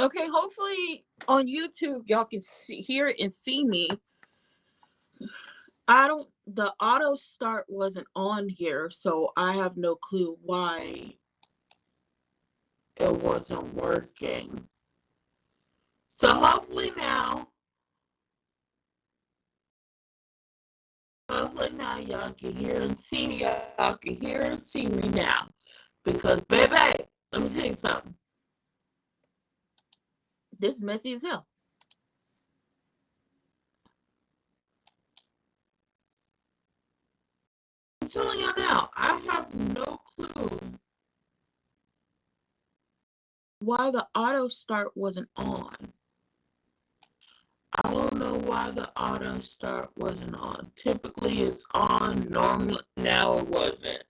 Okay, hopefully on YouTube y'all can hear it and see me. The auto start wasn't on here, so I have no clue why it wasn't working. So hopefully now y'all can hear and see me. Y'all can hear and see me now. Because baby, let me tell you something. This is messy as hell. I'm telling y'all now, I have no clue why the auto start wasn't on. I don't know why the auto start wasn't on. Typically it's on. Normally now it wasn't.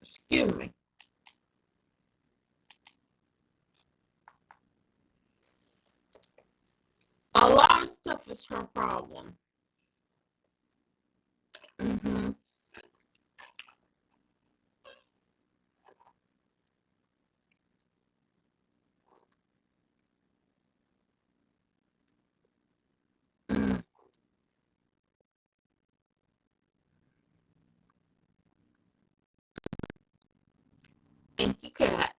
Excuse me. A lot of stuff is her problem. Mm-hmm. Mm. Thank you, Cat.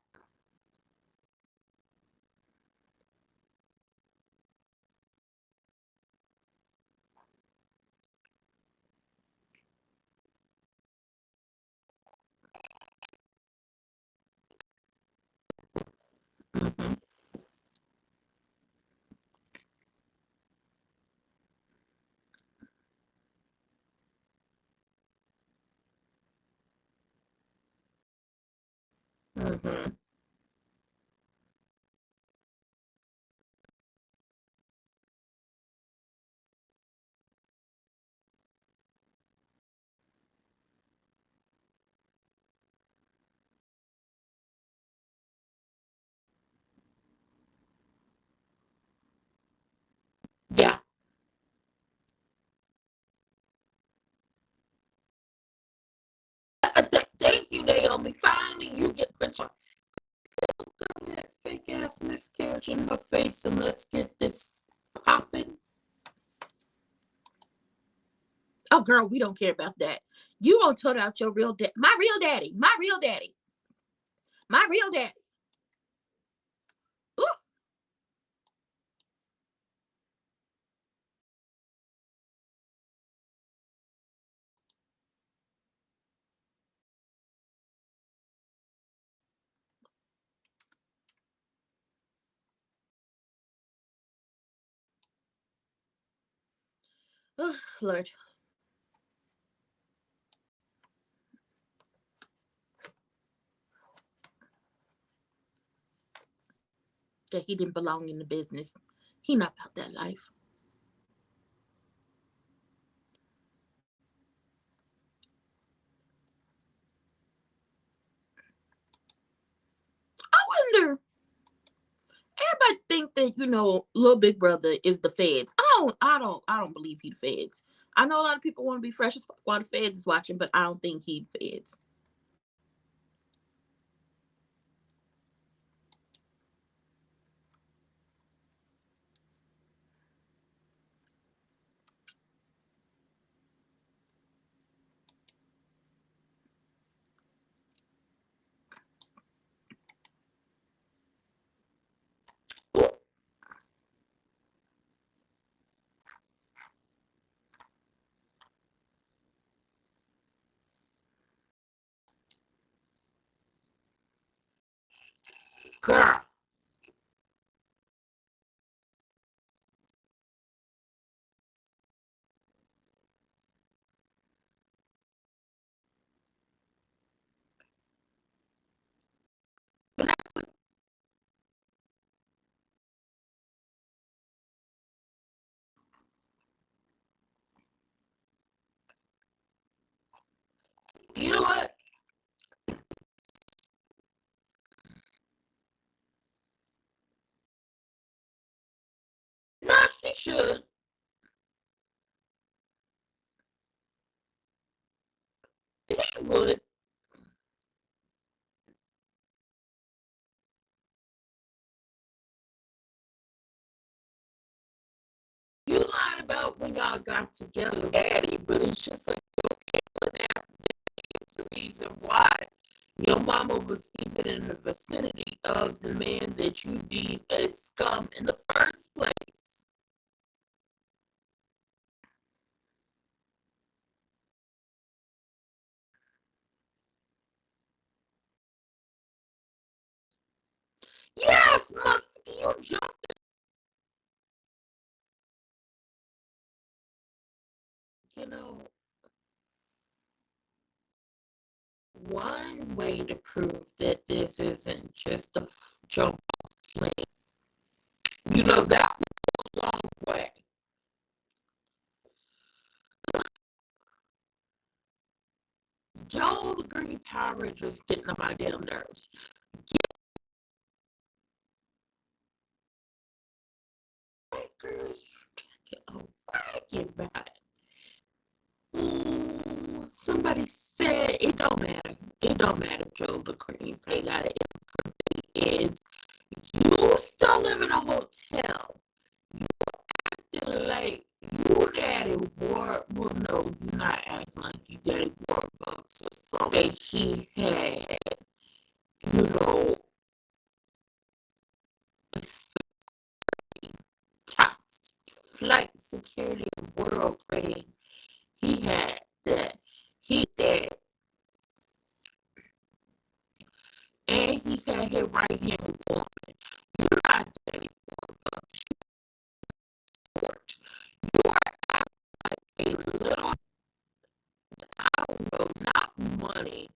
Mm-hmm. Mm-hmm. Yeah. Thank you, Naomi. Finally, you get the that fake ass miscarriage in her face and let's get this popping. Oh, girl, we don't care about that. You won't tell out your real dad. My real daddy. My real daddy. My real daddy. Ooh. Oh, Lord. That he didn't belong in the business. He not about that life. I wonder. Everybody think that little big brother is the feds. I don't believe he the feds. I know a lot of people want to be fresh as fuck while the feds is watching, but I don't think he the feds. Ooh, girl, you know what? No, she should. He would. when y'all got together, daddy, but it's just like, okay, but that's the reason why your mama was even in the vicinity of the man that you deem as scum in the first place. Yes, mother, you jumped, you know. One way to prove that this isn't just a jump off fling, you know, that was a long way. Joel Green Power just getting on my damn nerves. Get, get back. Somebody said it don't matter. It don't matter, Joel the Green Pay got it. Is you still live in a hotel. Like you daddy war well no, you're not acting like you daddy Warbucks or something. He had, you know, top flight security world grade. He had that. He did. And he had his right hand woman. You're not daddy Warbucks. You are a little, I don't know, not money,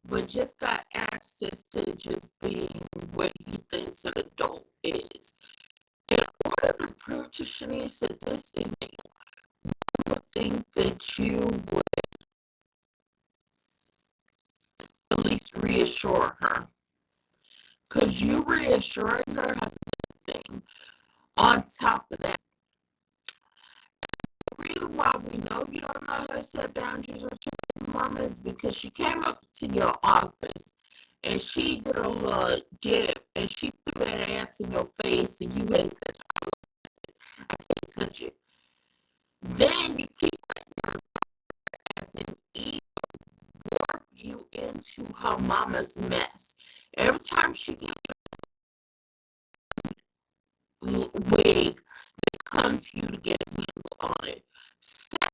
but just got access to just being what he thinks an adult is. In order to prove to Shanice that this isn't, I would think that you would at least reassure her. Because you reassuring her has a good thing. On top of that, the reason why we know you don't know how to set boundaries with your mama is because she came up to your office and she did a little dip and she threw that ass in your face and you had to touch it. I can't touch it. Then you keep letting her ass and eat warp you into her mama's mess. Every time she gets a wig, they come to you to get a handle on it. Set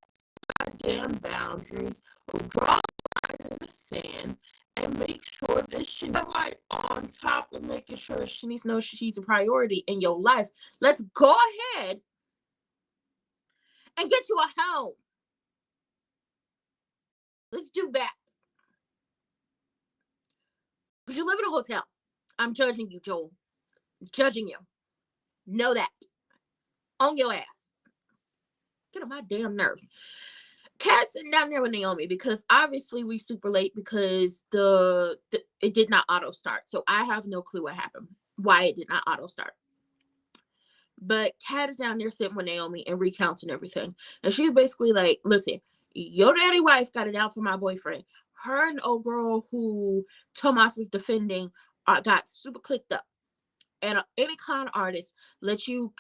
goddamn boundaries, or draw a line in the sand, and make sure that she's like on top of making sure she needs to know she's a priority in your life. Let's go ahead and get you a home. Let's do that. Because you live in a hotel. I'm judging you, Joel. Judging you. Know that. On your ass. Get on my damn nerves. Kat sitting down there with Naomi because obviously we super late because it did not auto start. So I have no clue what happened. Why it did not auto start. But Kat is down there sitting with Naomi and recounting everything. And she's basically like, listen, your daddy wife got it out for my boyfriend. Her and old girl who Tomas was defending got super clicked up. And any con artist lets you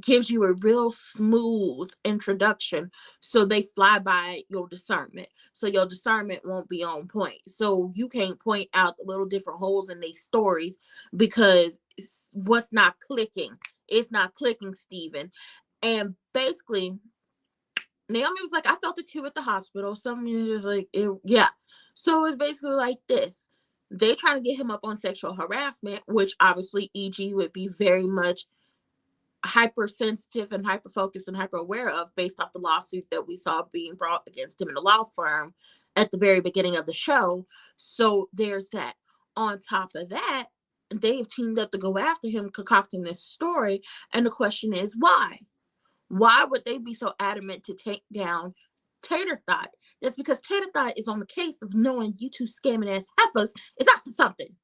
gives you a real smooth introduction so they fly by your discernment, so your discernment won't be on point, so you can't point out the little different holes in these stories because what's not clicking, it's not clicking, Steven. And basically Naomi was like, I felt it too at the hospital. Something was like, yeah. So it's basically like this. They trying to get him up on sexual harassment, which obviously EG would be very much hypersensitive and hyper focused and hyper aware of based off the lawsuit that we saw being brought against him in the law firm at the very beginning of the show. So there's that. On top of that, they've teamed up to go after him, concocting this story. And the question is, why? Why would they be so adamant to take down Tater Thought? That's because Tater Thought is on the case of knowing you two scamming ass heifers is up to something.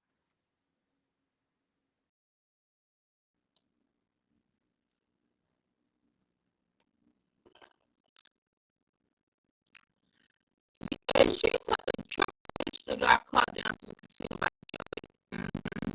And she's a true bitch that got caught down to the casino by Joey. Mm-hmm.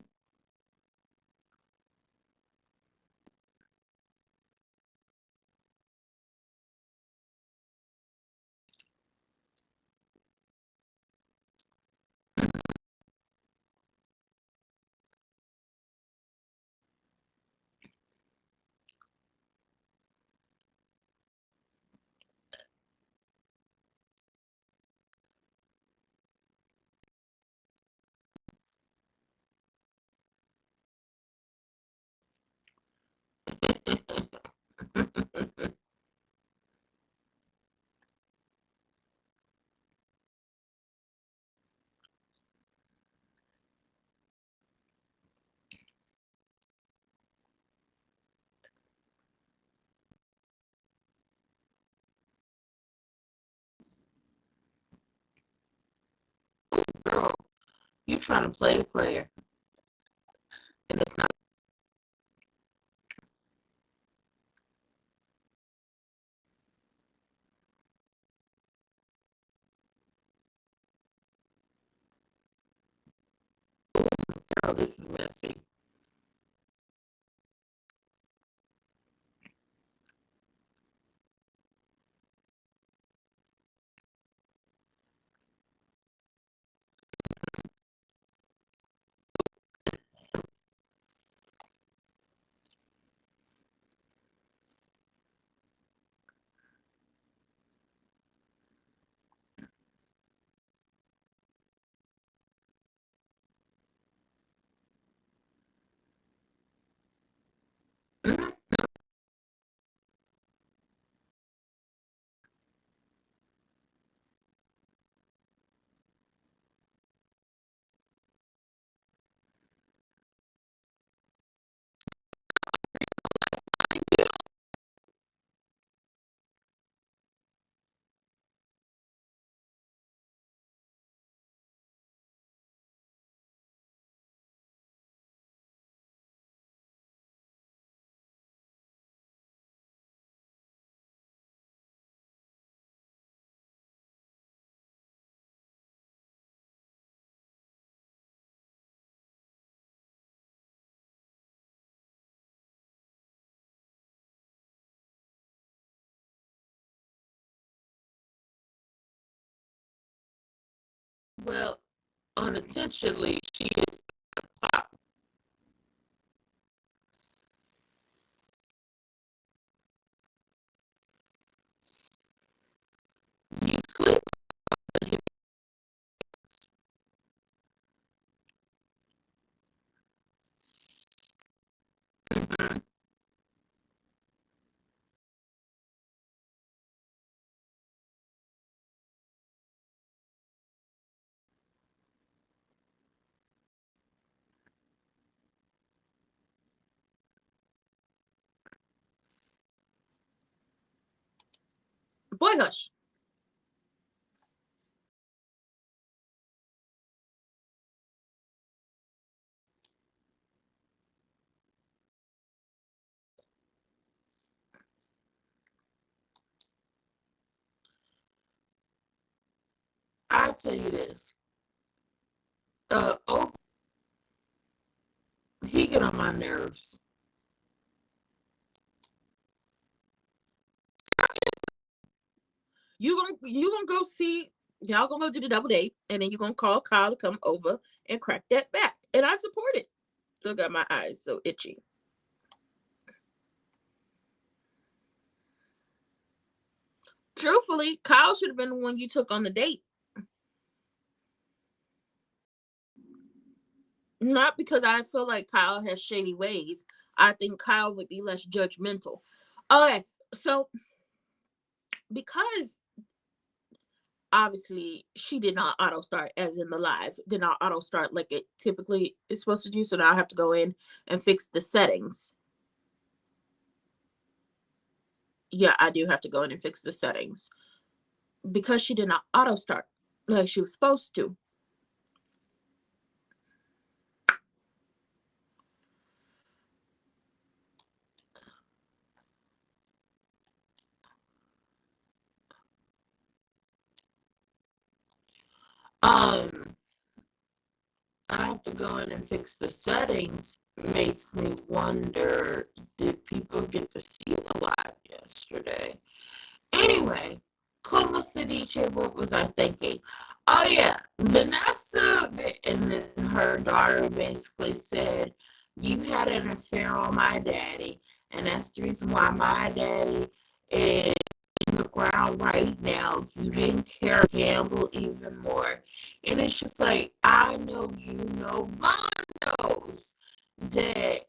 Girl, you trying to play a player, and it's not. Girl, this is messy. Mhm. Well, unintentionally, she is pop. You slip. Mhm. Boy, hush. I'll tell you this. Oh, he get on my nerves. You gonna go see y'all gonna go do the double date, and then you gonna call Kyle to come over and crack that back, and I support it. Look at my eyes so itchy. Truthfully, Kyle should have been the one you took on the date. Not because I feel like Kyle has shady ways. I think Kyle would be less judgmental. Okay, so because obviously she did not auto start as in the live, did not auto start like it typically is supposed to do. So now I have to go in and fix the settings. Yeah, I do have to go in and fix the settings because she did not auto start like she was supposed to. Um, I have to go in and fix the settings. Makes me wonder, did people get to see the live yesterday? Anyway, como se dice, what was I thinking? Oh yeah, Vanessa and then her daughter basically said, you had an affair on my daddy, and that's the reason why my daddy is in the ground right now. You didn't care to gamble even more. And it's just like, I know you know, Vaughn knows that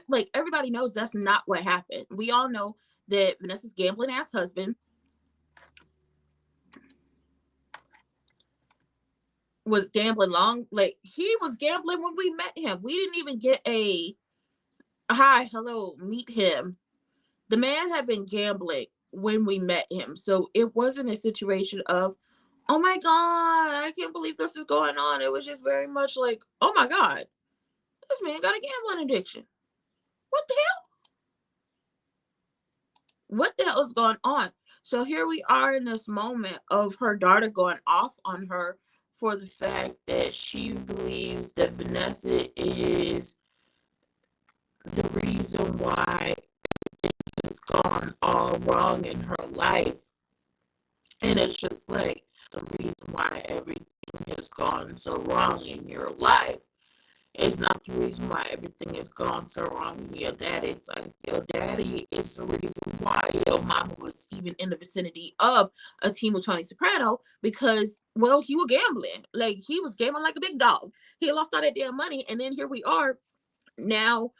like everybody knows that's not what happened. We all know that Vanessa's gambling ass husband was gambling long, like he was gambling when we met him. We didn't even get a hi, hello, meet him. The man had been gambling when we met him. So it wasn't a situation of, oh my God, I can't believe this is going on. It was just very much like, oh my God, this man got a gambling addiction. What the hell? What the hell is going on? So here we are in this moment of her daughter going off on her for the fact that she believes that Vanessa is the reason why it's gone all wrong in her life. And it's just like the reason why everything has gone so wrong in your life is not the reason why everything has gone so wrong in your daddy's life. Your daddy is the reason why your mama was even in the vicinity of a team with Tony Soprano because, well, he was gambling. Like, he was gambling like a big dog. He lost all that damn money. And then here we are now.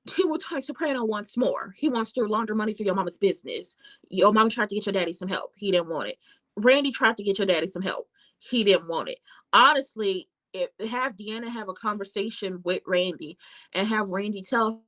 Timo Tony Soprano wants more. He wants to launder money through your mama's business. Your mama tried to get your daddy some help. He didn't want it. Randy tried to get your daddy some help. He didn't want it. Honestly, have Deanna have a conversation with Randy and have Randy tell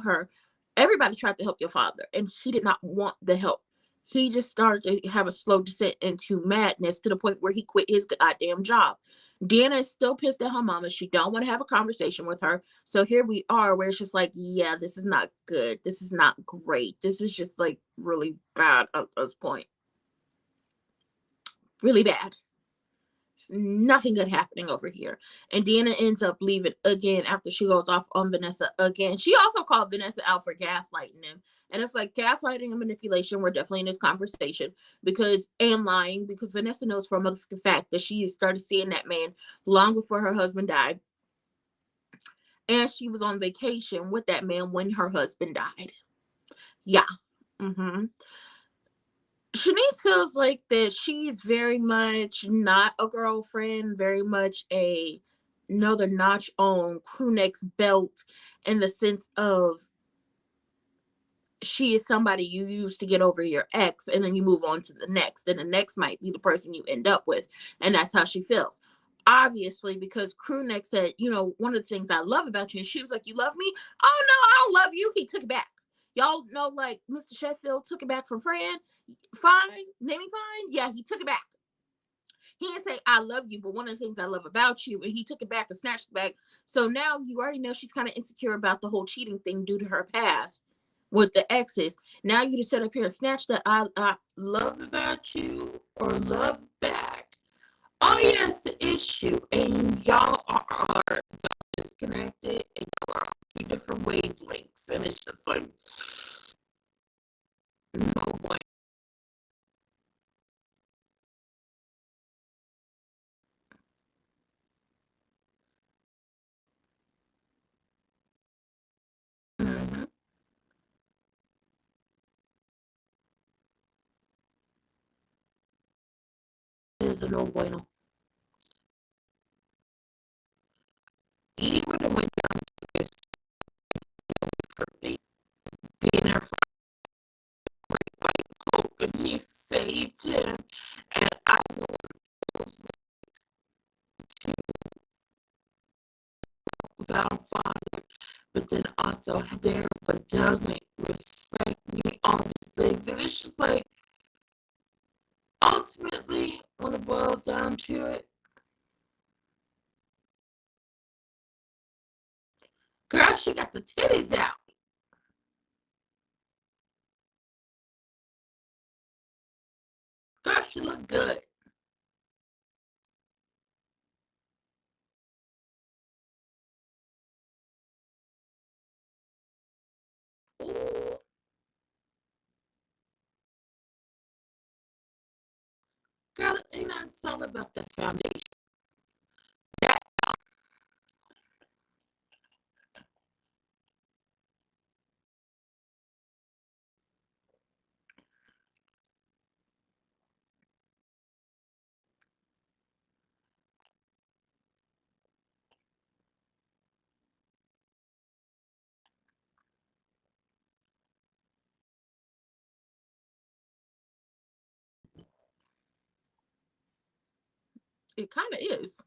her, everybody tried to help your father and he did not want the help. He just started to have a slow descent into madness to the point where he quit his goddamn job. Deanna is still pissed at her mama. She don't want to have a conversation with her. So here we are where it's just like, yeah, this is not good. This is not great. This is just like really bad at this point. Really bad. Nothing good happening over here. And Deanna ends up leaving again after she goes off on Vanessa again. She also called Vanessa out for gaslighting him. And it's like gaslighting and manipulation. We're definitely in this conversation because and lying because Vanessa knows for a motherfucking fact that she started seeing that man long before her husband died. And she was on vacation with that man when her husband died. Yeah. Mm-hmm. Shanice feels like that she's very much not a girlfriend, very much a another notch on crew neck's belt in the sense of she is somebody you use to get over your ex and then you move on to the next and the next might be the person you end up with and that's how she feels obviously because crew neck said one of the things I love about you and she was like you love me oh no I don't love you he took it back y'all know like Mr. Sheffield took it back from Fran fine naming fine yeah he took it back he didn't say I love you but one of the things I love about you and he took it back and snatched it back so now you already know she's kind of insecure about the whole cheating thing due to her past with the exes. Now you just sit up here and snatch the I love about you or love back. Oh yeah, it's the issue. And y'all are disconnected and y'all are on two different wavelengths. And it's just like no way. Mm-hmm. It's a no bueno. He would have went down to this for me being there for hope and he saved him. And I know what it feels like without a father. But then also there but doesn't respect me, all these things. And it's just like ultimately when it boils down to it, girl, she got the titties out. Girl, she look good. Ooh. Girl, ain't nothing solid about that foundation. That It kind of is.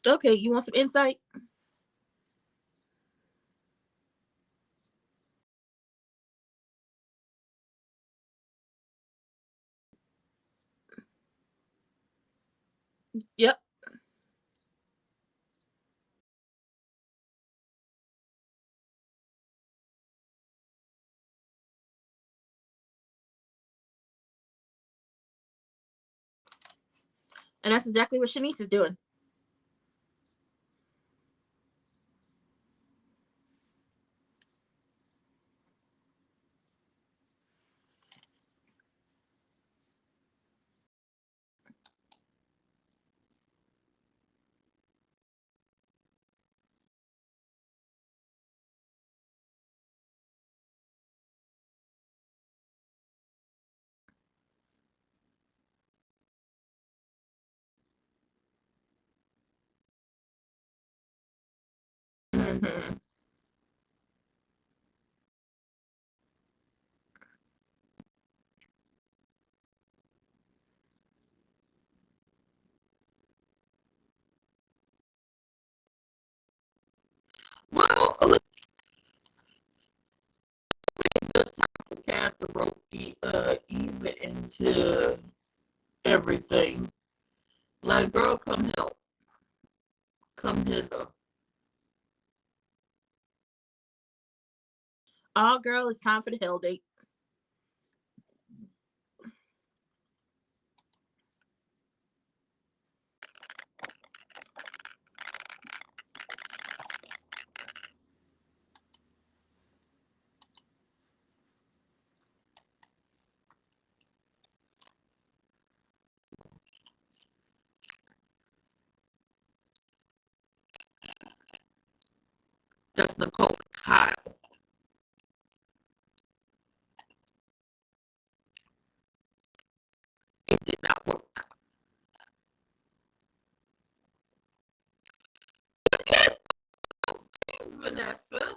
Okay, you want some insight? Yep. And that's exactly what Shanice is doing. Mm-hmm. Well, a little good time for Cat to rope Eva into everything. Like, girl, come help. Come hither. Oh, girl, it's time for the hell date. That's Nicole and Kyle. It did not work. Thanks, Vanessa.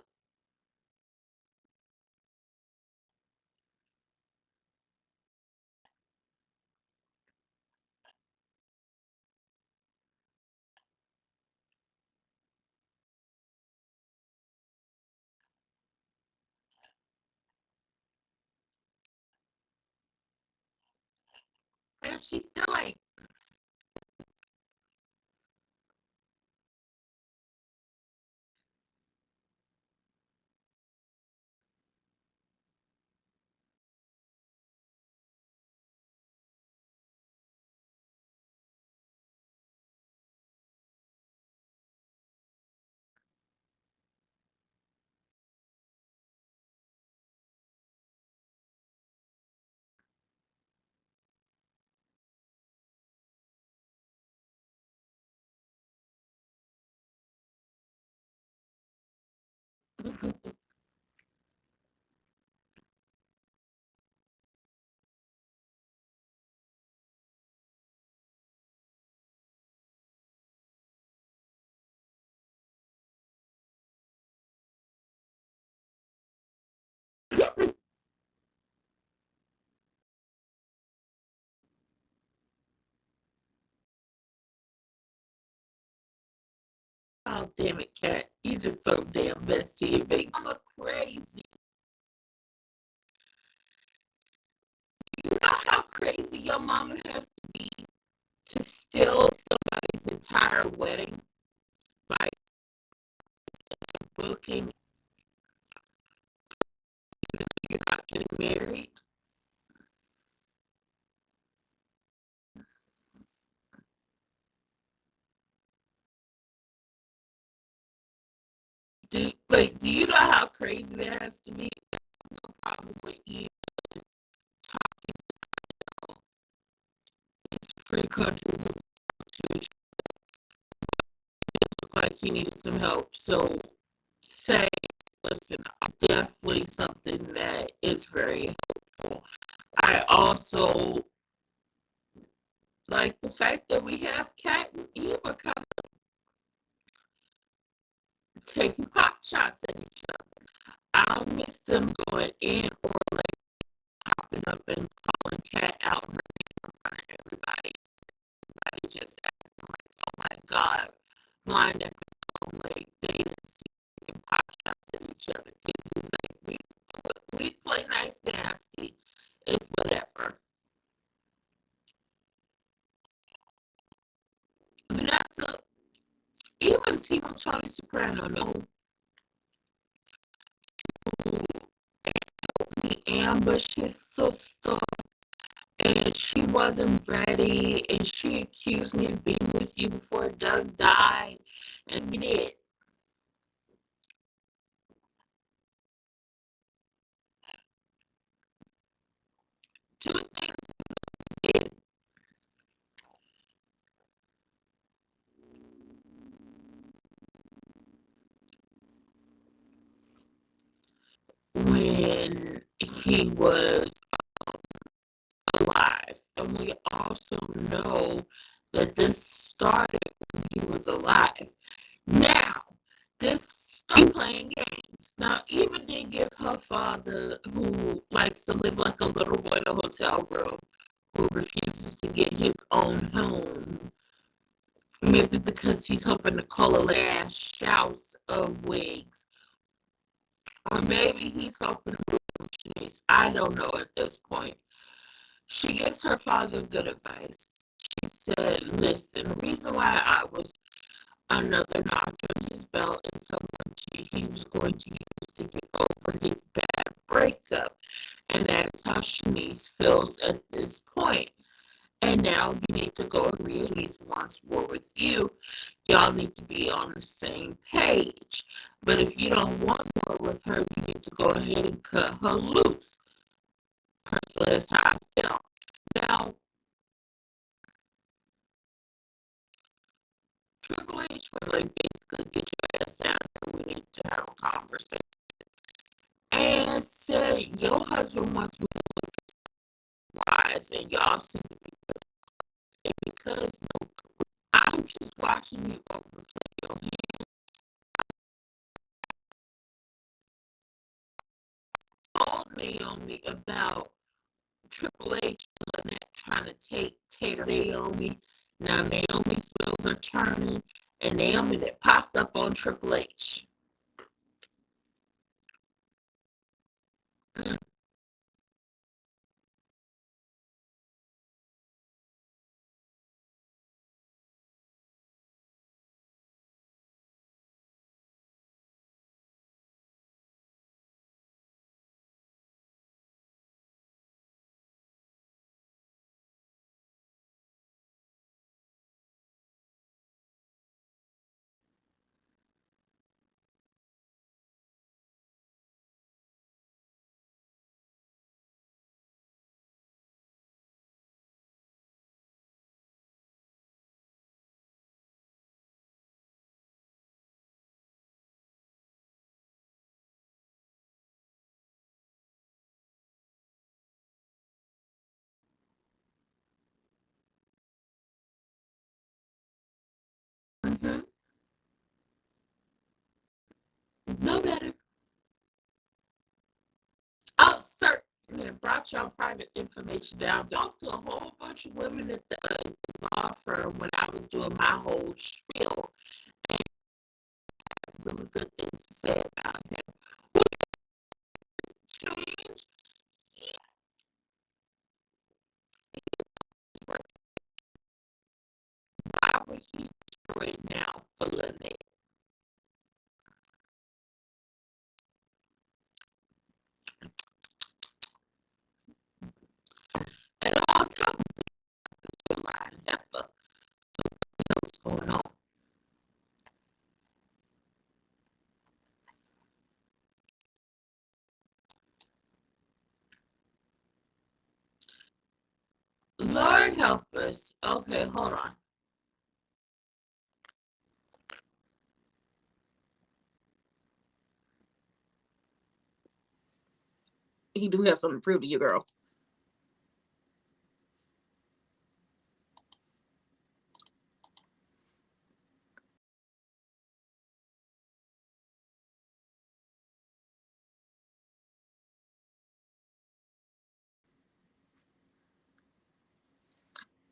And she still ain't. Oh, damn it, Cat. You just so damn messy and make mama crazy. You know how crazy your mama has to be to steal somebody's entire wedding by booking you're not getting married? Do you know how crazy that has to be? No problem with you talking to free country to look like he needed some help. So say, listen, it's definitely something that is very helpful. I also like the fact that we have Cat and Eva kind of taking pot shots at each other. I miss them going in or like popping up and calling Cat out her name in front of everybody. Everybody just acting like, oh my God, blind at the like they didn't see and pop shots at each other. This is like we play nice nasty. It's whatever. Vanessa, even Timo Tony Soprano know who ambush his sister and she wasn't ready and she accused me of being with you before Doug died and we did. Two things we did when he was alive. And we also know that this started when he was alive. Now, this started playing games. Now, Eva did give her father, who likes to live like a little boy in a hotel room, who refuses to get his own home. Maybe because he's hoping to call a last shouts of wigs. Or maybe he's hoping to move Shanice. I don't know at this point. She gives her father good advice. She said, listen, the reason why I was another notch on his belt and someone he was going to use to get over his bad breakup. And that's how Shanice feels at this point. And now you need to go agree at least once more with you. Y'all need to be on the same page. But if you don't want more with her, you need to go ahead and cut her loose. Personally, that's how I feel. Now, Triple H will like basically get your ass down and we need to have a conversation. And say your husband wants me to look wise and y'all seem to be good. Because no, I'm just watching you overplay your hand. Told Naomi about Triple H and Lynette trying to take Tater Naomi. Now Naomi's wheels are turning and Naomi that popped up on Triple H. Mm. Mm-hmm. No better. Oh, sir, brought y'all private information down. Talked to a whole bunch of women at the law firm when I was doing my whole spiel. And really good things to say about him. What changed? Yeah, why would he do it now for Lynette? And on top of the line heifer, what's going on? Lord help us. Okay, hold on. He do have something to prove to you, girl.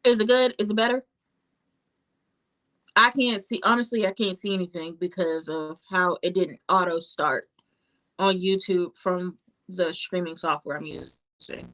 Is it good? Is it better? I can't see, honestly, I can't see anything because of how it didn't auto start on YouTube from the streaming software I'm using.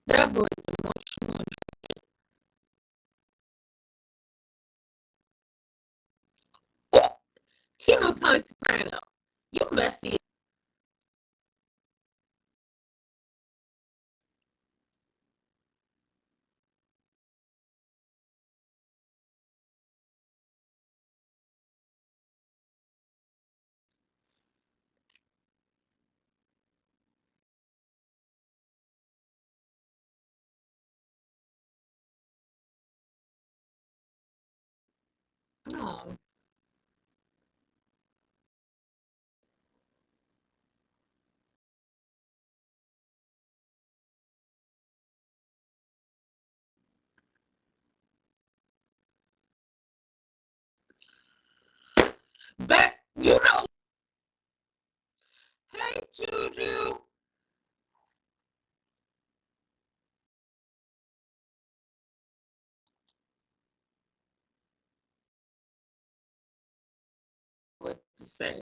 That boy is emotional. Oh, Tony Soprano, you messy. Oh. But, you know, hey, Juju. What to say?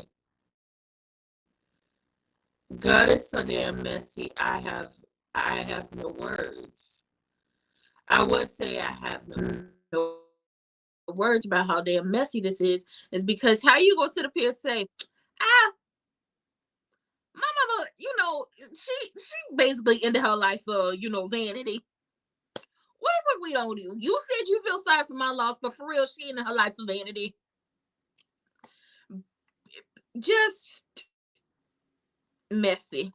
God is so damn messy. I have no words. I would say I have no words about how damn messy this is because how you gonna sit up here and say, ah, my mama, she basically ended her life for, vanity. What would we on you? You said you feel sorry for my loss, but for real, she ended her life for vanity. Just messy.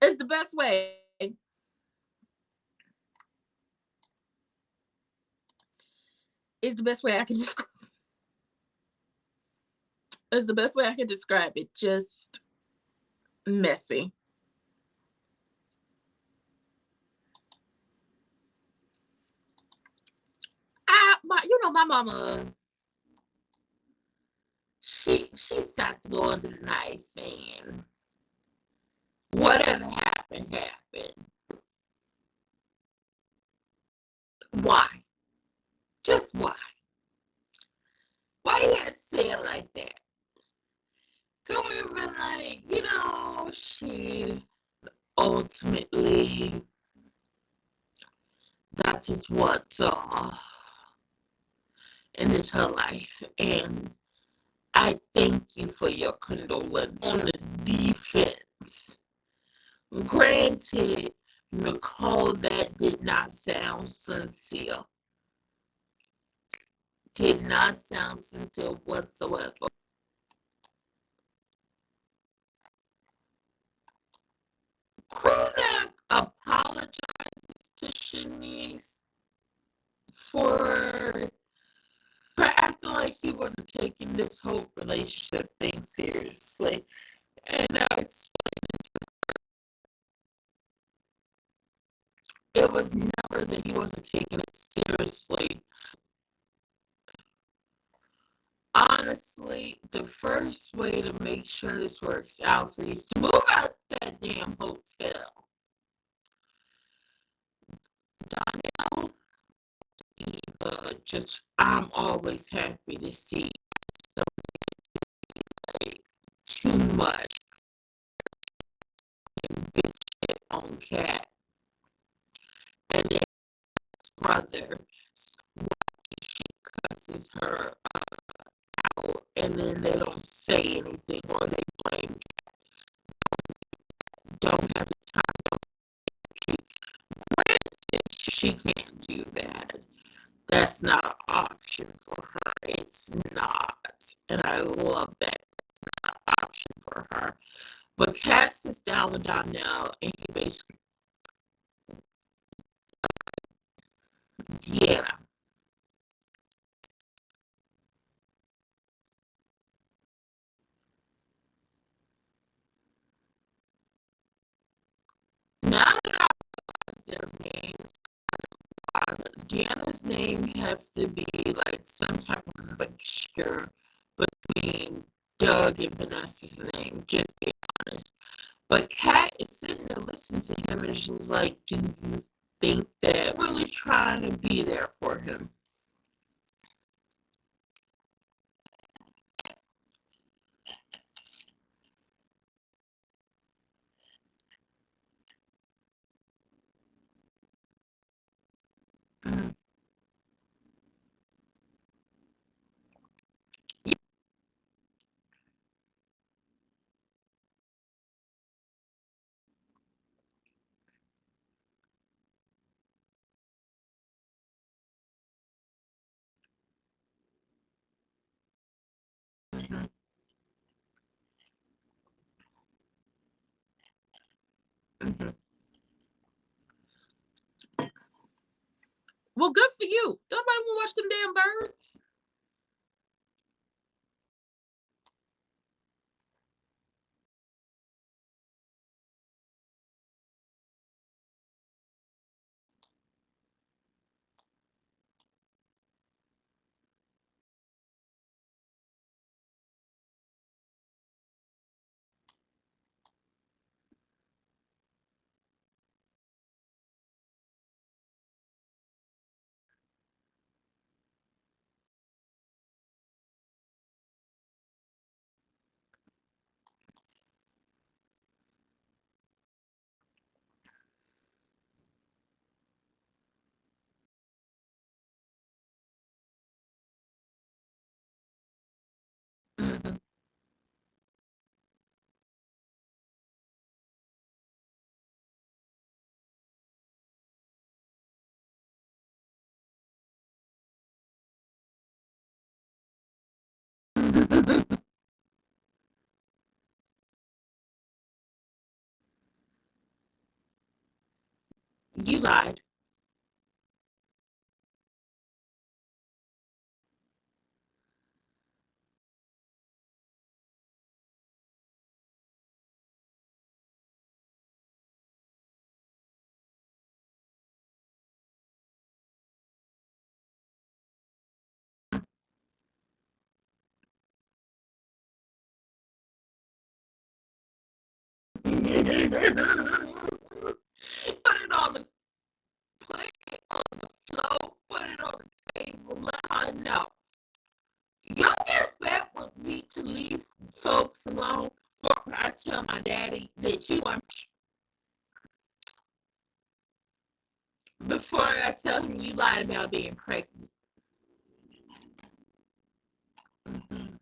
It's the best way. It's the best way I can describe. It's the best way I can describe it. Just messy. My mama, she sat to go under the knife, and whatever happened happened. Why? Just why? Why you had to say it like that? Could we have been like, she ultimately, that is what ended her life, and I thank you for your condolence on the defense. Granted, Nicole, that did not sound sincere. Did not sound sincere whatsoever. Kodak apologizes to Shanice for acting like he wasn't taking this whole relationship thing seriously. And I explained it was never that he wasn't taking it seriously. Honestly, the first way to make sure this works out for you is to move out that damn hotel. Donnell, I'm always happy to see like, too much big shit on Cat. And then his brother, she cusses her out, and then they don't say anything or they blame, don't have the time. She can't do that. That's not an option for her. It's not. and I love that option for her. But Kat sits down with Donnell, and he basically, yeah. Now that I realize their names, Deanna's name has to be like some type of mixture between Doug and Vanessa's name, just being honest. But Kat is sitting there listening to him, and she's like, do you think that really trying to be there for him? Mm-hmm. Mm-hmm. Mm-hmm. Well, good for you. Don't nobody want to watch them damn birds. Mm-hmm. You lied. Put it on the put it on the floor, put it on the table, let her know. Your best bet would be to leave folks alone before I tell my daddy that you are, before I tell him you lied about being pregnant. Mm-hmm.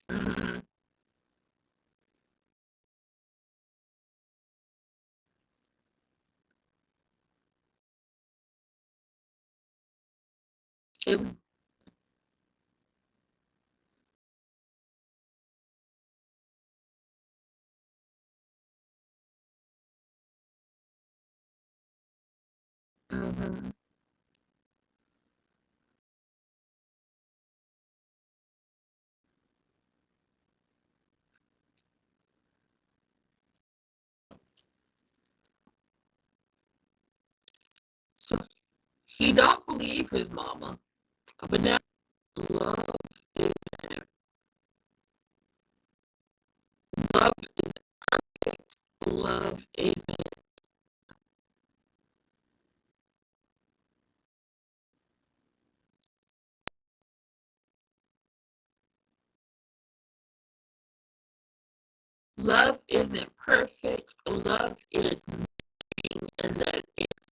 Mm-hmm. It was. Mm-hmm. So he don't believe his mama, but now love isn't love love isn't love isn't perfect. Love is mean, and that it's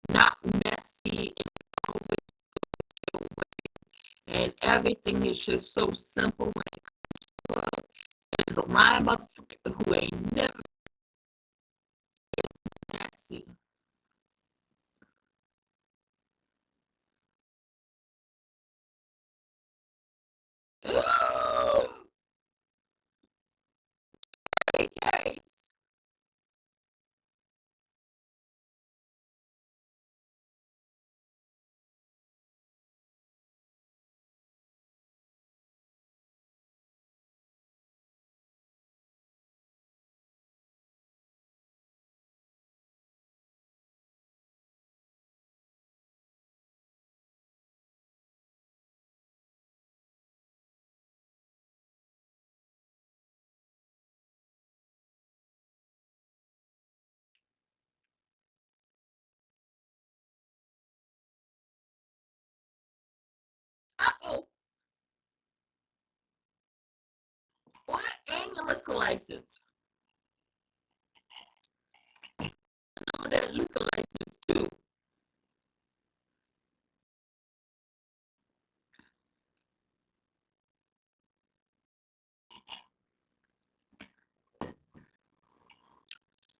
not messy and always and everything is just so simple when it comes to love. It's a lying motherfucker who ain't never messy. any case, uh-oh, what ain't liquor license? No, that liquor license too.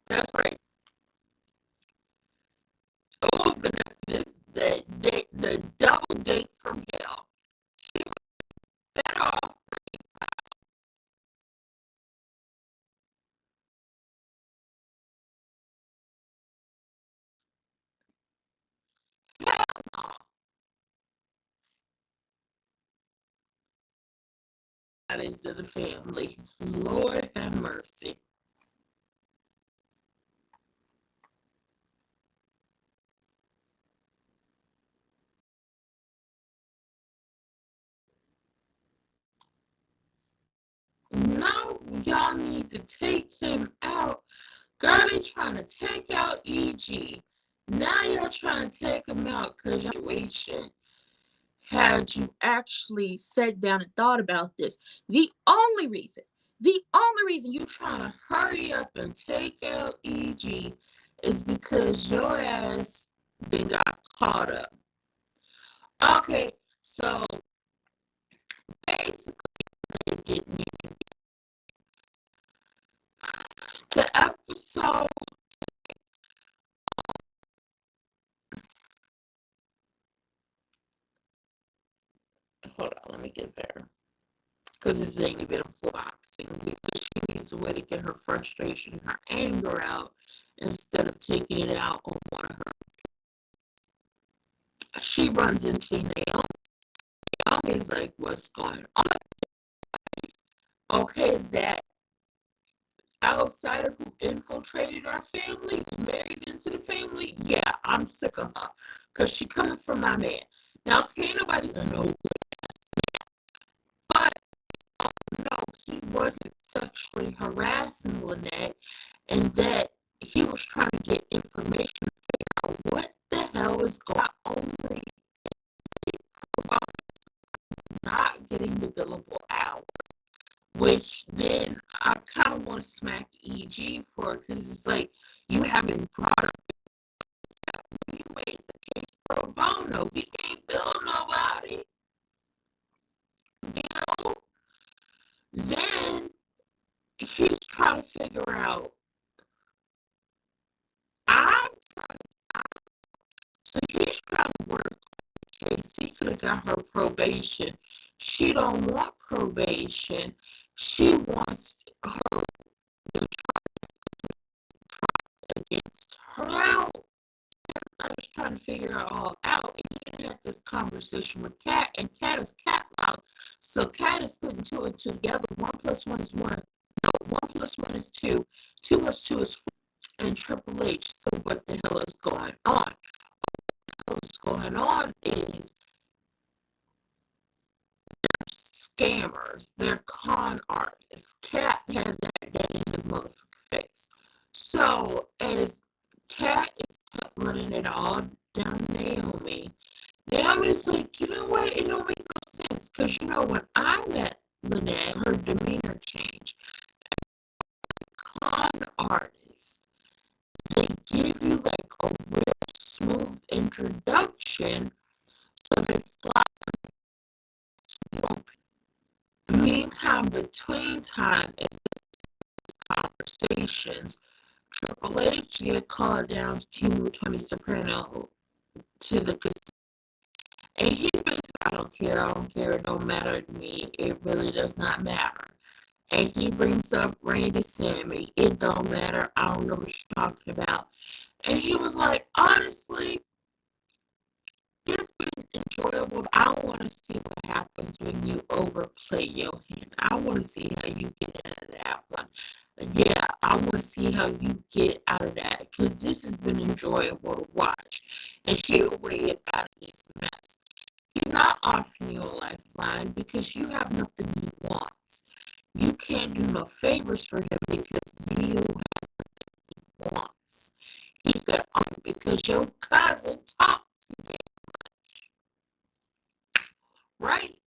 That's right. Oh, Vanessa, the double date from hell. She was better off. Hell no. That is to the family. Lord have mercy. Now y'all need to take him out. Girl, they trying to take out EG. Now you're trying to take him out because your situation had you actually sat down and thought about this. The only reason you trying to hurry up and take out EG is because your ass then got caught up. Okay, so basically, the episode. Hold on, let me get there. Because this ain't even a boxing. Because she needs a way to get her frustration, her anger out, instead of taking it out on one of her. She runs into Naomi. Naomi's like, what's going on? Okay, that outsider who infiltrated our family, married into the family, yeah, I'm sick of her. Because she coming from my man. Now, can't nobody say no, but no, he wasn't sexually harassing Lynette, and that he was trying to get information to figure out what the hell is going on, only not getting the billable hour. Which then I kind of want to smack EG for, because it's like you haven't brought up when you made the case pro bono. We can't bill nobody. You know? Then he's trying to figure out. I'm so he's trying to work on the case. He could have got her probation. She don't want probation. She wants her to try against her out. I was trying to figure it all out. And he had this conversation with Kat, and Kat is cat loud. So Kat is putting two and two together. 1+1 is 1. No, 1+1 is 2. 2+2 is 4. And Triple H. So what the hell is going on? What's going on is scammers. They're con artists. Cat has that in his motherfucking face. So as Cat is running it all down Naomi, Naomi's like, you know what? It don't make no sense. Because, you know, when I met Lynette, her demeanor changed. Con artists, they give you like a real smooth introduction, so they fly. Meantime, between time is conversations. Triple H get called down to team with Tony Soprano to the and he's basically, I don't care, it don't matter to me, it really does not matter. And he brings up Randy Sammy. It don't matter. I don't know what you're talking about. And he was like, honestly, it's been enjoyable. I want to see what happens when you overplay your hand. I want to see how you get out of that one. Yeah, I want to see how you get out of that because this has been enjoyable to watch. And she'll way out of this mess. He's not offering you a lifeline because you have nothing he wants. You can't do no favors for him because you wants. He could only because your cousin talked to him, right?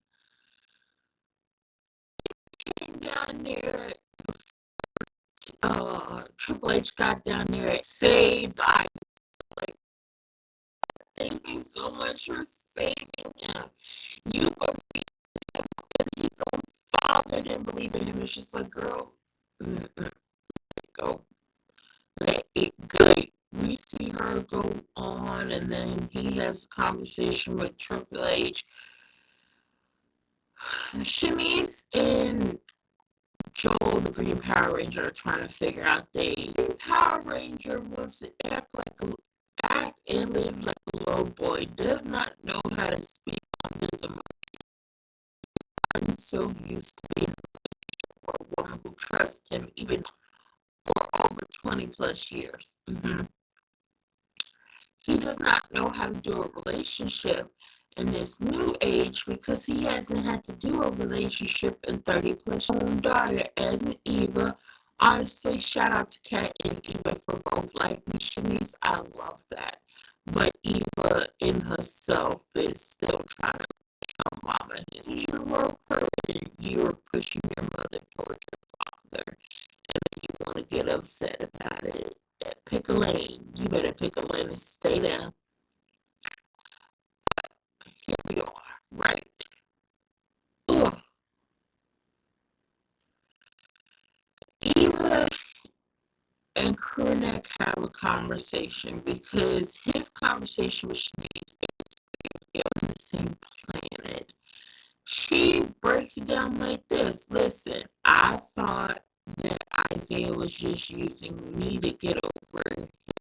Came down there, Triple H got down there and saved. I like, thank you so much for saving him. You believe him, and his own father didn't believe in him. It's just like, girl, let it go. Let it go. We see her go on, and then he has a conversation with Triple H. Shanice and Joel, the Green Power Ranger, are trying to figure out the Power Ranger wants to act and live like a little boy, does not know how to speak on his emotions. I'm so used to being a woman who trusts him even for over 20 plus years. He does not know how to do a relationship in this new age because he hasn't had to do a relationship in 30 plus. His own daughter, as an Eva. Honestly, shout out to Kat and Eva for both like missionaries. I love that. But Eva in herself is still trying to tell mama, you're real person. You're pushing your mother towards your father. And then you want to get upset about it. Pick a lane. You better pick a lane and stay down. Here we are, right? Ugh. Eva and Kurnak have a conversation because his conversation with Shanice is on the same planet. She breaks it down like this. Listen, I thought that Isaiah was just using me to get over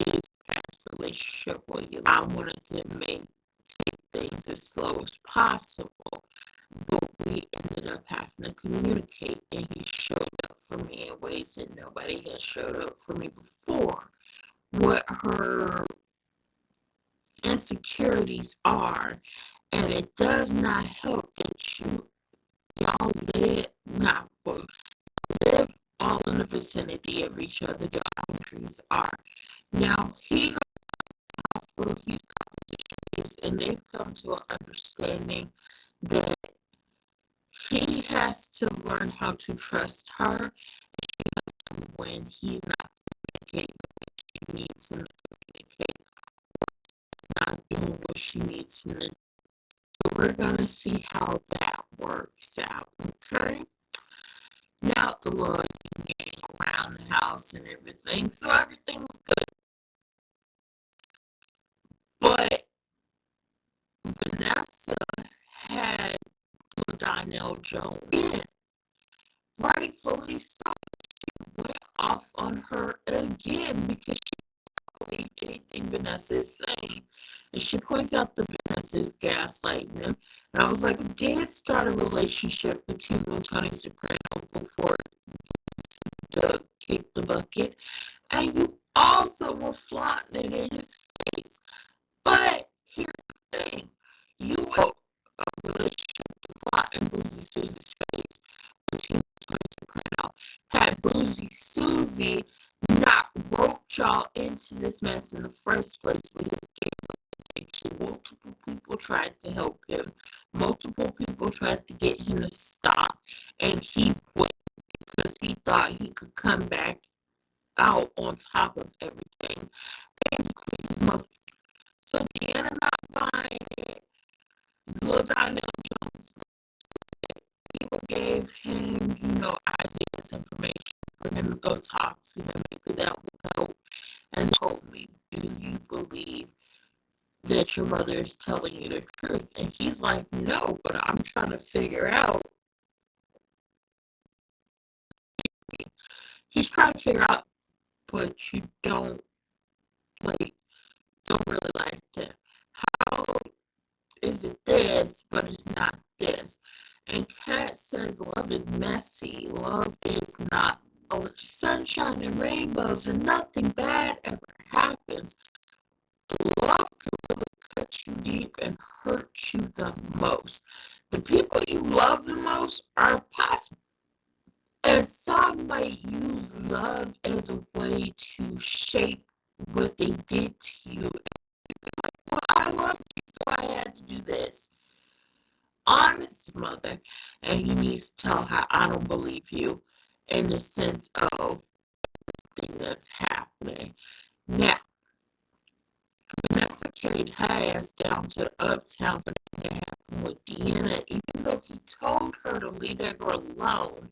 his past relationship with you. I wanted to take things as slow as possible. But we ended up having to communicate, and he showed up for me in ways that nobody has showed up for me before. What her insecurities are, and it does not help that y'all live all in the vicinity of each other. The boundaries are. Now, he goes to the hospital, he's competition, and they've come to an understanding that he has to learn how to trust her when he's not communicating what she needs him to communicate, not doing what she needs him to do. So we're going to see how that works out, okay? Now the Lord gang around the house and everything, so everything's good. But Vanessa had Donnell Jones in. Rightfully so. Went off on her again because she didn't believe anything Vanessa is saying. And she points out that Vanessa is gaslighting him. And I was like, we did start a relationship between you and Tony Soprano before Doug kicked the bucket. And you also were flaunting it in his face. But here's the thing. You were a relationship to flaunt in Boozy Susie's face between Tony Soprano. Had Boozy Susie not roped y'all into this mess in the first place with his addiction. Multiple people tried to help him. Multiple people tried to get him to stop. And he went because he thought he could come back out on top of everything. And his mother. So Deanna not buying it. Little Donnell Jones people gave him, Isaiah's information for him to go talk to him. Maybe that will help. And told me, do you believe that your mother is telling you the truth? And he's like, no, but I'm trying to figure out. he's trying to figure out, but you don't really like that. How is it this, but it's not this? And Kat says love is messy. Love is not sunshine and rainbows, and nothing bad ever happens. Love can really cut you deep and hurt you the most. The people you love the most are possible. And some might use love as a way to shape what they did to you. Well, I love you, so I had to do this. Honest mother, and he needs to tell her, I don't believe you, in the sense of everything that's happening. Now, Vanessa carried her ass down to Uptown for that to happen with Deanna, even though he told her to leave that girl alone.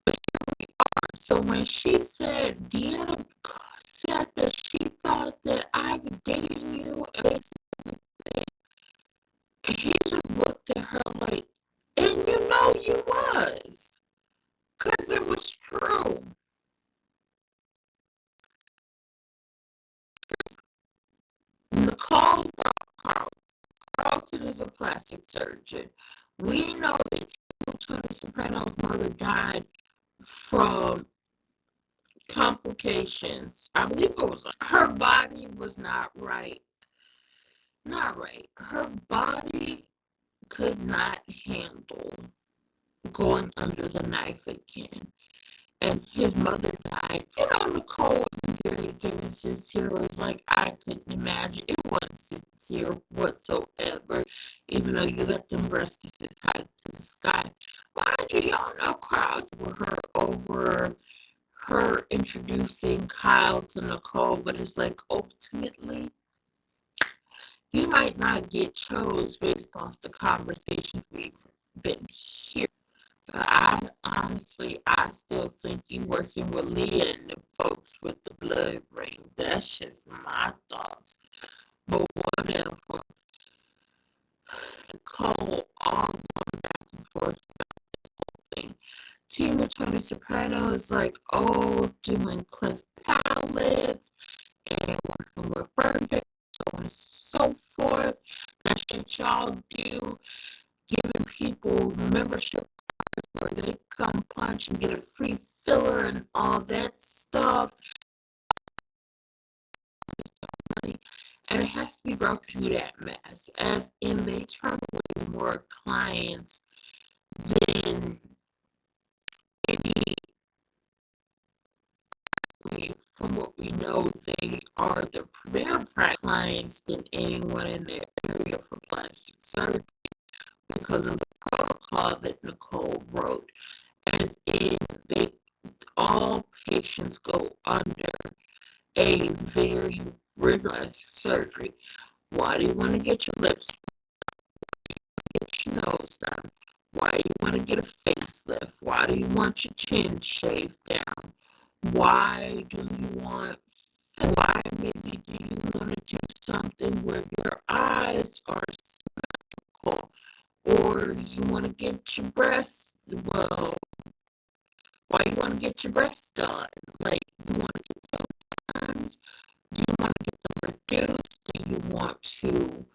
But here we are. So when she said, Deanna said that she thought that I was dating you, and he just looked at her like, and you know you was. Because it was true. Nicole Carlton is a plastic surgeon. We know that Tony Soprano's mother died from complications. I believe it was her body was not right. Not right. Her body could not handle going under the knife again. And his mother died. You know, Nicole wasn't very good and sincere. It was like, I couldn't imagine. It wasn't sincere whatsoever, even though you let them breast kisses high to the sky. Mind you, y'all know crowds were her over her introducing Kyle to Nicole, but it's like, ultimately, you might not get chose based off the conversations we've been hearing. I still think you working with Leah and the folks with the blood ring. That's just my thoughts. But whatever. Nicole all going back and forth about this whole thing. Team with Tony Soprano is like, doing Cliff palettes and working with Burn Victor, so on and so forth. That's what y'all do. Giving people membership where they come punch and get a free filler and all that stuff. And it has to be broke through that mess, as in they turn away more clients than any. From what we know, they are the premier clients than anyone in their area for plastic surgery because of the protocol that Nicole wrote, as in all patients go under a very rigorous surgery. Why do you want to get your lips done? Get your nose done? Why do you want to get a facelift? Why do you want your chin shaved down? Why maybe do you want to do something where your eyes are symmetrical, or you want to get your breasts, why you want to get your breasts done? Like, you want to get sometimes, do you want to get them reduced? Do you want to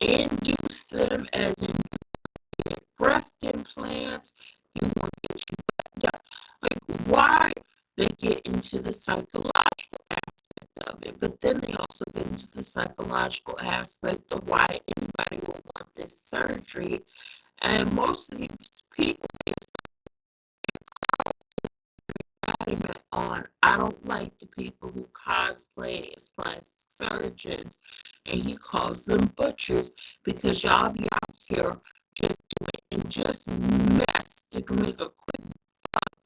induce them, as in get breast implants? You want to get your butt done? Like, why? They get into the psychological aspect of it, but then they also get into the psychological aspect of why anybody would want this surgery. And most of these people adamant on, I don't like the people who cosplay as plastic surgeons, and he calls them butchers, because y'all be out here just doing and just mess. They can make a quick buck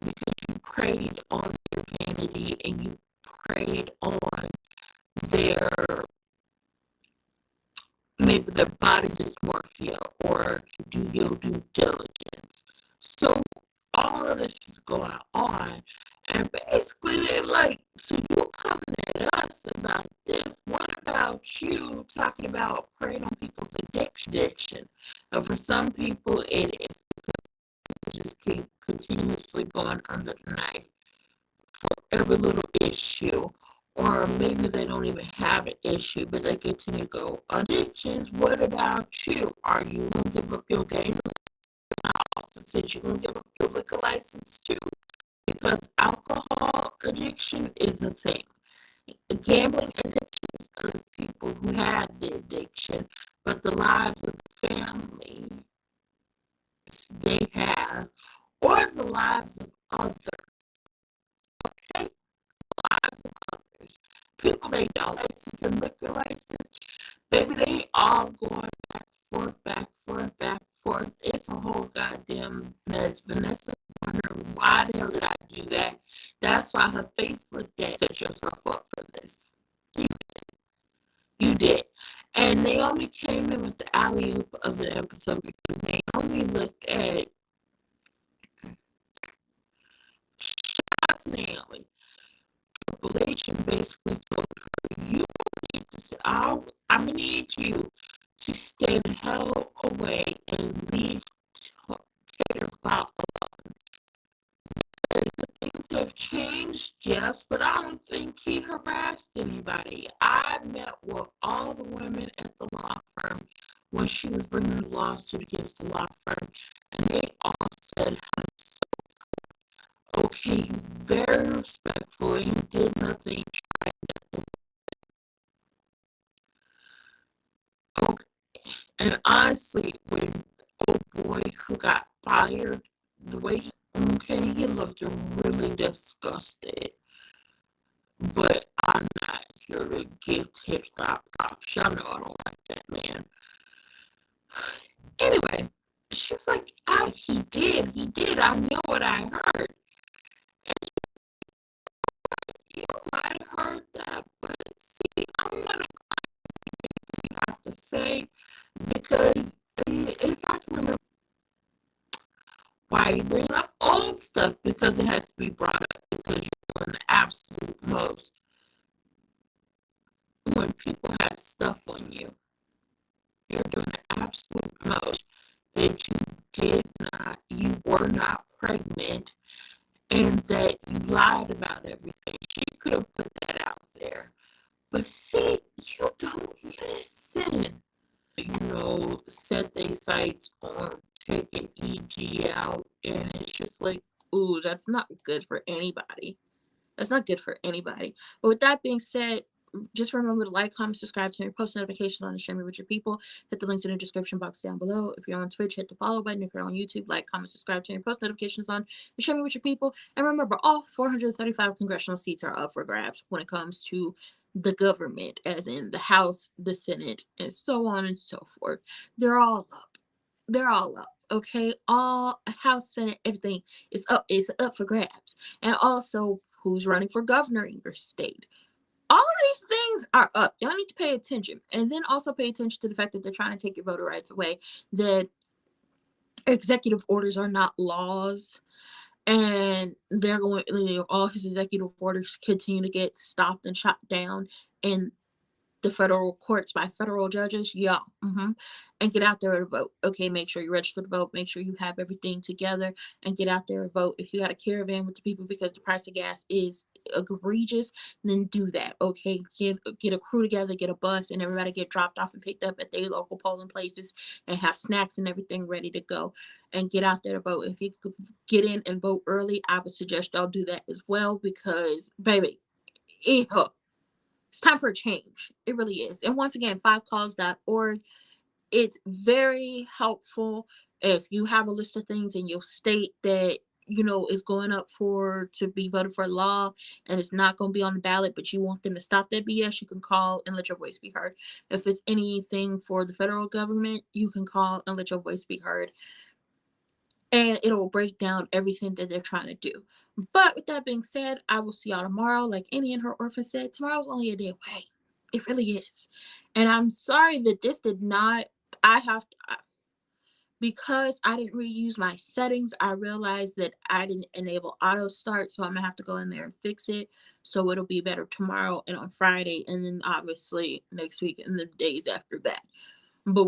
because you preyed on their vanity and you preyed on maybe their body dysmorphia, or do your due diligence. So all of this is going on, and basically they're like, so you're coming at us about this. What about you talking about preying on people's addiction? And for some people it is because people just keep continuously going under the knife for every little issue. Or maybe they don't even have an issue, but they continue to go, addictions, what about you? Are you going to give up your game? I also said you're going to give up your liquor license too, because alcohol addiction is a thing. Gambling addiction is other people who have the addiction, but the lives of the family they have, or the lives of others, okay? Lives of others. People they don't license and liquor license, baby, they all going back, forth, back, forth, back, forth. It's a whole goddamn mess. Vanessa wondering why the hell did I do that? That's why her face looked at. Set yourself up for this. You did. And Naomi came in with the alley oop of the episode because Naomi looked at. Shout out to Naomi. Triple H and basically told her, you need to. I'm gonna need you to stay the hell away and leave Tater Clout alone. The things have changed, yes, but I don't think he harassed anybody. I met with all the women at the law firm when she was bringing the lawsuit against the law firm, and they all said, okay, very respectful, and he did nothing, tried nothing. Okay. And honestly, when old boy who got fired, the way he looked really disgusted. But I'm not here to give Tip Top props. Y'all know I don't like that man. Anyway, she was like, oh, he did. I know what I heard. And you might have heard that, but see, I'm gonna have to say, because if I can remember why you bring up old stuff, because it has to be brought up, because you're doing the absolute most when people have stuff on you. You're doing the absolute most that you were not pregnant, and that you lied about everything. She could have put that out there. But see, you don't listen. Set their sights on taking EG out, and it's just like, ooh, that's not good for anybody. That's not good for anybody. But with that being said, just remember to like, comment, subscribe, turn your post notifications on, and share me with your people. Hit the links in the description box down below. If you're on Twitch, hit the follow button. If you're on YouTube, like, comment, subscribe, turn your post notifications on, and share me with your people. And remember, all 435 congressional seats are up for grabs when it comes to the government, as in the House, the Senate, and so on and so forth. They're all up. They're all up. Okay, all House, Senate, everything is up. It's up for grabs. And also, who's running for governor in your state? All of these things are up. Y'all need to pay attention. And then also pay attention to the fact that they're trying to take your voter rights away, that executive orders are not laws. And they're going, all his executive orders continue to get stopped and shot down in the federal courts by federal judges. Yeah. And get out there to vote. Okay, make sure you register to vote. Make sure you have everything together and get out there and vote. If you got a caravan with the people because the price of gas is egregious, then do that. Okay, get a crew together, get a bus, and everybody get dropped off and picked up at their local polling places, and have snacks and everything ready to go, and get out there to vote. If you could get in and vote early, I would suggest y'all do that as well, because baby, it's time for a change. It really is. And once again, 5cause.org. It's very helpful if you have a list of things in your state that is going up to be voted for law, and it's not going to be on the ballot, but you want them to stop that BS. You can call and let your voice be heard. If it's anything for the federal government, you can call and let your voice be heard, and it'll break down everything that they're trying to do. But with that being said, I will see y'all tomorrow. Like Annie and her orphan said, tomorrow's only a day away. It really is. And I'm sorry that this did not, because I didn't reuse my settings, I realized that I didn't enable auto start. So I'm going to have to go in there and fix it. So it'll be better tomorrow and on Friday. And then obviously next week and the days after that. But